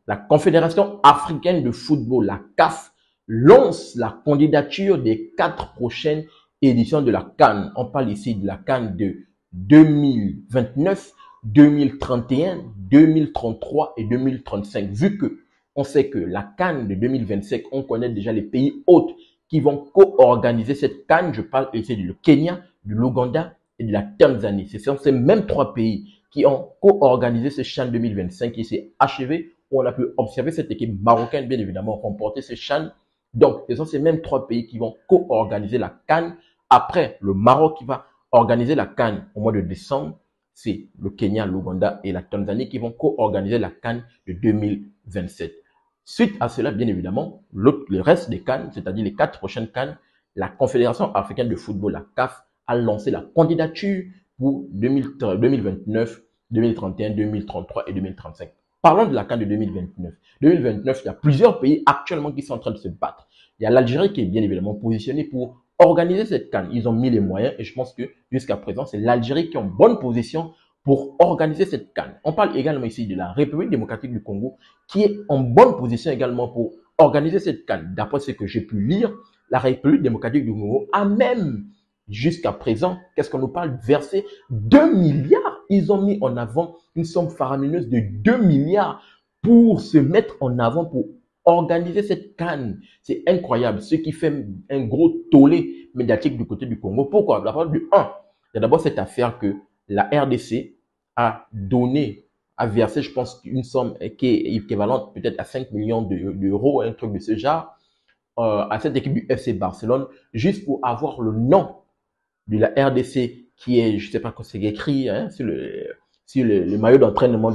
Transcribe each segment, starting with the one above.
la Confédération africaine de football, la CAF, lance la candidature des 4 prochaines éditions de la CAN. On parle ici de la CAN de 2029, 2031, 2033 et 2035. Vu que on sait que la CAN de 2025, on connaît déjà les pays hôtes qui vont co-organiser cette CAN. Je parle ici du Kenya, de l'Ouganda et de la Tanzanie. Ce sont ces mêmes 3 pays qui ont co-organisé ce CHAN 2025 qui s'est achevé, où on a pu observer cette équipe marocaine, bien évidemment, remporter ce CHAN. Donc, ce sont ces mêmes 3 pays qui vont co-organiser la CAN. Après, le Maroc qui va organiser la CAN au mois de décembre, c'est le Kenya, l'Ouganda et la Tanzanie qui vont co-organiser la CAN de 2027. Suite à cela, bien évidemment, le reste des CAN, c'est-à-dire les 4 prochaines CAN, la Confédération africaine de football, la CAF, a lancé la candidature pour 2029, 2031, 2033 et 2035. Parlons de la CAN de 2029. 2029, il y a plusieurs pays actuellement qui sont en train de se battre. Il y a l'Algérie qui est bien évidemment positionnée pour organiser cette CAN. Ils ont mis les moyens et je pense que jusqu'à présent, c'est l'Algérie qui est en bonne position pour organiser cette CAN. On parle également ici de la République démocratique du Congo qui est en bonne position également pour organiser cette CAN. D'après ce que j'ai pu lire, la République démocratique du Congo a même jusqu'à présent, qu'est-ce qu'on nous parle? Verser 2 milliards. Ils ont mis en avant une somme faramineuse de 2 milliards pour se mettre en avant, pour organiser cette CAN. C'est incroyable, ce qui fait un gros tollé médiatique du côté du Congo. Pourquoi? D'abord, il y a d'abord cette affaire que la RDC a donné, a versé, je pense, une somme qui est équivalente peut-être à 5 millions d'euros, un truc de ce genre, à cette équipe du FC Barcelone, juste pour avoir le nom de la RDC qui est, je sais pas quoi c'est écrit, hein, sur le maillot d'entraînement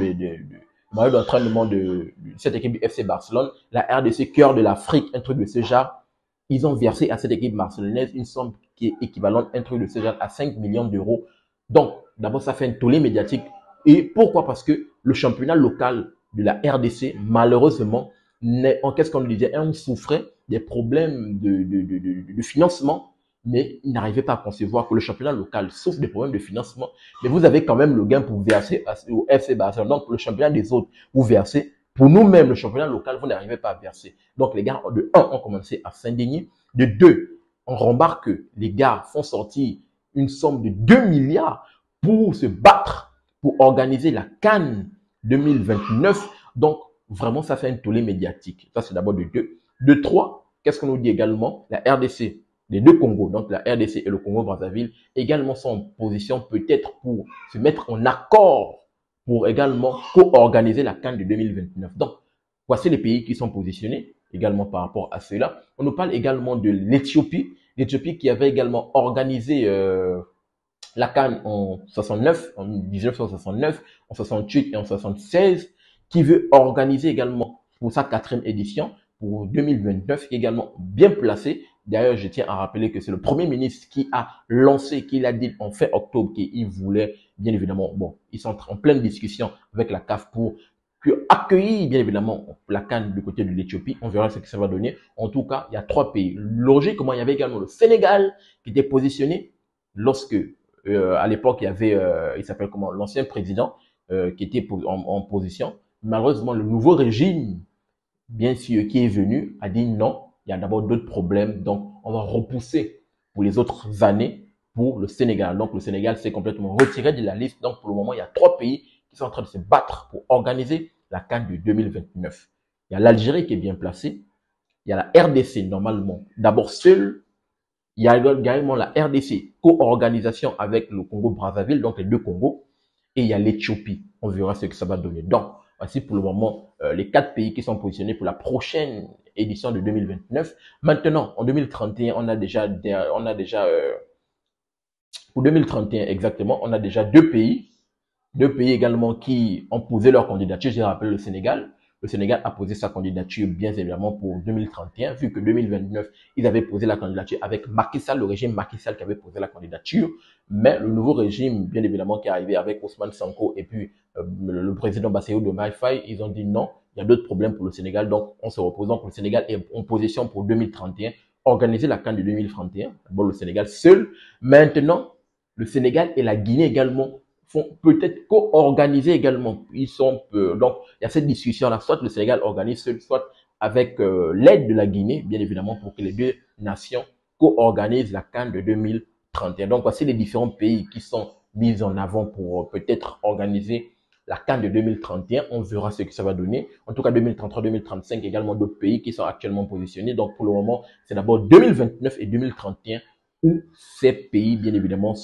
de cette équipe du FC Barcelone, la RDC cœur de l'Afrique, un truc de ce genre. Ils ont versé à cette équipe barcelonaise une somme qui est équivalente, un truc de ce genre, à 5 millions d'euros. Donc, d'abord, ça fait un tollé médiatique. Et pourquoi? Parce que le championnat local de la RDC, malheureusement, qu'est-ce qu'on nous disait? On souffrait des problèmes de financement, mais ils n'arrivaient pas à concevoir que le championnat local souffre des problèmes de financement. Mais vous avez quand même le gain pour verser au FC Barcelone. Donc, pour le championnat des autres, vous versez. Pour nous-mêmes, le championnat local, vous n'arrivez pas à verser. Donc, les gars, de 1, ont commencé à s'indigner. De 2, on remarque que les gars font sortir une somme de 2 milliards pour se battre, pour organiser la CAN 2029. Donc, vraiment, ça fait un tollé médiatique. Ça, c'est d'abord de 2. De 3, qu'est-ce qu'on nous dit également? La RDC, les 2 Congos, donc la RDC et le Congo-Brazzaville, également sont en position peut-être pour se mettre en accord pour également co-organiser la CAN de 2029. Donc, voici les pays qui sont positionnés également par rapport à cela. On nous parle également de l'Éthiopie. L'Éthiopie qui avait également organisé la CAN en 69, en 1969, en 68 et en 76, qui veut organiser également pour sa 4e édition, pour 2029, qui est également bien placé. D'ailleurs, je tiens à rappeler que c'est le Premier ministre qui a lancé, qui l'a dit en fin octobre qu'il voulait, bien évidemment, bon, ils sont en pleine discussion avec la CAF pour accueillir, bien évidemment, la CAN du côté de l'Éthiopie. On verra ce que ça va donner. En tout cas, il y a 3 pays. Logiquement, il y avait également le Sénégal qui était positionné lorsque, à l'époque, il y avait, il s'appelle comment, l'ancien président qui était en position. Malheureusement, le nouveau régime, bien sûr, qui est venu, a dit non, il y a d'abord d'autres problèmes, donc on va repousser pour les autres années pour le Sénégal. Donc le Sénégal s'est complètement retiré de la liste. Donc pour le moment, il y a 3 pays qui sont en train de se battre pour organiser la CAN de 2029. Il y a l'Algérie qui est bien placée, il y a la RDC normalement, d'abord seule, il y a également la RDC, co-organisation avec le Congo-Brazzaville, donc les 2 Congos, et il y a l'Éthiopie. On verra ce que ça va donner. Donc, voici pour le moment les 4 pays qui sont positionnés pour la prochaine édition de 2029. Maintenant, en 2031, pour 2031 exactement, on a déjà 2 pays également qui ont posé leur candidature. Je rappelle le Sénégal. Le Sénégal a posé sa candidature bien évidemment pour 2031, vu que 2029, ils avaient posé la candidature avec Macky Sall, le régime Macky Sall qui avait posé la candidature. Mais le nouveau régime, bien évidemment, qui est arrivé avec Ousmane Sonko et puis le président Bassirou Diomaye Faye, ils ont dit non, il y a d'autres problèmes pour le Sénégal. Donc, on se repose. Donc, le Sénégal est en position pour 2031, organiser la CAN de 2031. Bon, le Sénégal seul. Maintenant, le Sénégal et la Guinée également font peut-être co-organiser également. Ils sont donc il y a cette discussion là, soit le Sénégal organise seul, soit avec l'aide de la Guinée, bien évidemment, pour que les deux nations co-organisent la CAN de 2031. Donc voici les différents pays qui sont mis en avant pour peut-être organiser la CAN de 2031. On verra ce que ça va donner. En tout cas, 2033, 2035, également d'autres pays qui sont actuellement positionnés. Donc pour le moment, c'est d'abord 2029 et 2031 où ces pays, bien évidemment,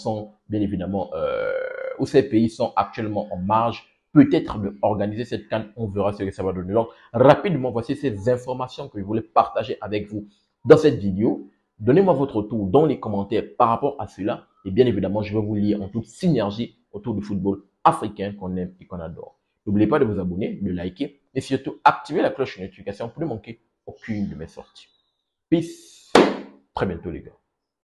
où ces pays sont actuellement en marge peut-être d'organiser cette CAN. On verra ce que ça va donner. Donc, rapidement, voici ces informations que je voulais partager avec vous dans cette vidéo. Donnez-moi votre retour dans les commentaires par rapport à cela. Et bien évidemment, je vais vous lire en toute synergie autour du football africain qu'on aime et qu'on adore. N'oubliez pas de vous abonner, de liker et surtout activer la cloche de notification pour ne manquer aucune de mes sorties. Peace. Très bientôt les gars.